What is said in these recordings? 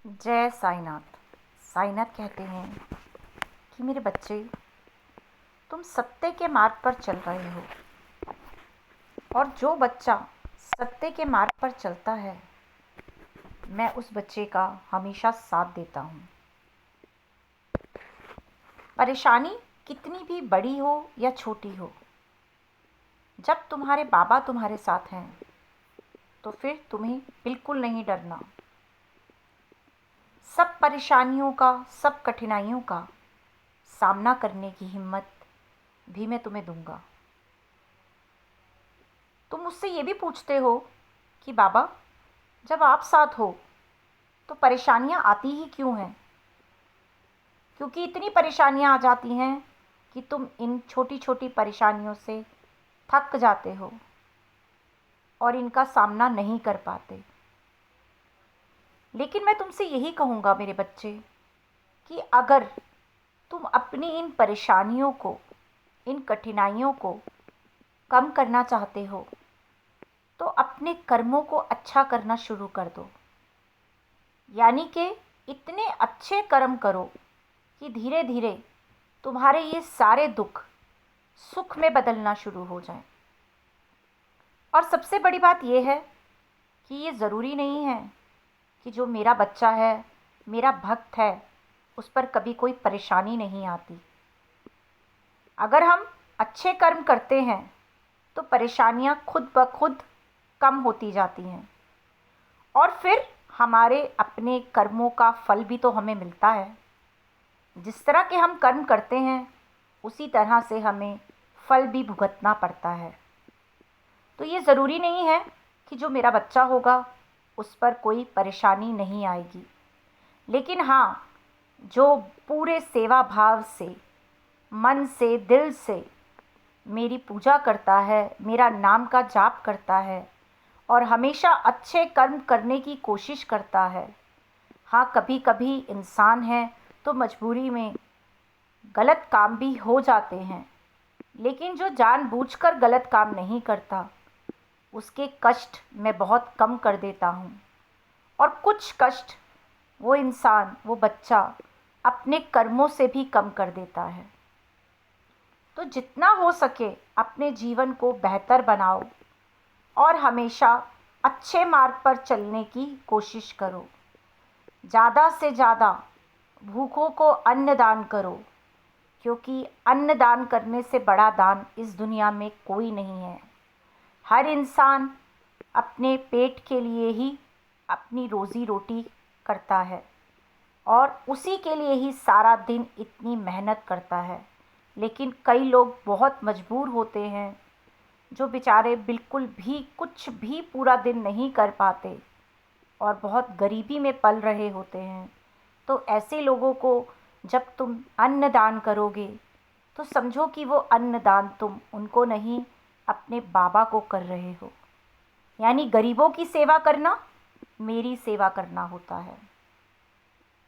जय साईनाथ। साईनाथ कहते हैं कि मेरे बच्चे, तुम सत्य के मार्ग पर चल रहे हो और जो बच्चा सत्य के मार्ग पर चलता है, मैं उस बच्चे का हमेशा साथ देता हूँ। परेशानी कितनी भी बड़ी हो या छोटी हो, जब तुम्हारे बाबा तुम्हारे साथ हैं तो फिर तुम्हें बिल्कुल नहीं डरना। सब परेशानियों का, सब कठिनाइयों का सामना करने की हिम्मत भी मैं तुम्हें दूंगा। तुम मुझसे ये भी पूछते हो कि बाबा, जब आप साथ हो तो परेशानियां आती ही क्यों हैं? क्योंकि इतनी परेशानियां आ जाती हैं कि तुम इन छोटी छोटी परेशानियों से थक जाते हो और इनका सामना नहीं कर पाते। लेकिन मैं तुमसे यही कहूँगा मेरे बच्चे, कि अगर तुम अपनी इन परेशानियों को, इन कठिनाइयों को कम करना चाहते हो तो अपने कर्मों को अच्छा करना शुरू कर दो। यानी कि इतने अच्छे कर्म करो कि धीरे धीरे तुम्हारे ये सारे दुख सुख में बदलना शुरू हो जाएं। और सबसे बड़ी बात यह है कि ये ज़रूरी नहीं है कि जो मेरा बच्चा है, मेरा भक्त है, उस पर कभी कोई परेशानी नहीं आती। अगर हम अच्छे कर्म करते हैं तो परेशानियां खुद ब खुद कम होती जाती हैं और फिर हमारे अपने कर्मों का फल भी तो हमें मिलता है। जिस तरह के हम कर्म करते हैं उसी तरह से हमें फल भी भुगतना पड़ता है। तो ये ज़रूरी नहीं है कि जो मेरा बच्चा होगा उस पर कोई परेशानी नहीं आएगी। लेकिन हाँ, जो पूरे सेवा भाव से, मन से, दिल से मेरी पूजा करता है, मेरा नाम का जाप करता है और हमेशा अच्छे कर्म करने की कोशिश करता है। हाँ, कभी कभी इंसान है तो मजबूरी में गलत काम भी हो जाते हैं, लेकिन जो जानबूझकर गलत काम नहीं करता उसके कष्ट मैं बहुत कम कर देता हूँ। और कुछ कष्ट वो इंसान, वो बच्चा अपने कर्मों से भी कम कर देता है। तो जितना हो सके अपने जीवन को बेहतर बनाओ और हमेशा अच्छे मार्ग पर चलने की कोशिश करो। ज़्यादा से ज़्यादा भूखों को अन्न दान करो, क्योंकि अन्न दान करने से बड़ा दान इस दुनिया में कोई नहीं है। हर इंसान अपने पेट के लिए ही अपनी रोज़ी रोटी करता है और उसी के लिए ही सारा दिन इतनी मेहनत करता है। लेकिन कई लोग बहुत मजबूर होते हैं, जो बेचारे बिल्कुल भी कुछ भी पूरा दिन नहीं कर पाते और बहुत गरीबी में पल रहे होते हैं। तो ऐसे लोगों को जब तुम अन्न दान करोगे तो समझो कि वो अन्न दान तुम उनको नहीं, अपने बाबा को कर रहे हो। यानी गरीबों की सेवा करना मेरी सेवा करना होता है।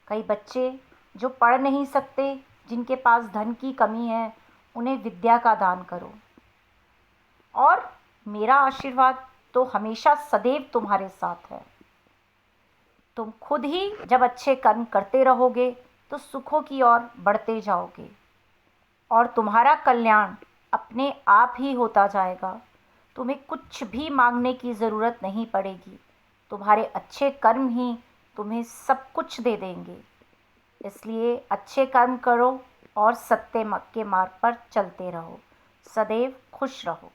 कई बच्चे जो पढ़ नहीं सकते, जिनके पास धन की कमी है, उन्हें विद्या का दान करो। और मेरा आशीर्वाद तो हमेशा सदैव तुम्हारे साथ है। तुम खुद ही जब अच्छे कर्म करते रहोगे तो सुखों की ओर बढ़ते जाओगे और तुम्हारा कल्याण अपने आप ही होता जाएगा। तुम्हें कुछ भी मांगने की ज़रूरत नहीं पड़ेगी। तुम्हारे अच्छे कर्म ही तुम्हें सब कुछ दे देंगे। इसलिए अच्छे कर्म करो और सत्य के मार्ग पर चलते रहो। सदैव खुश रहो।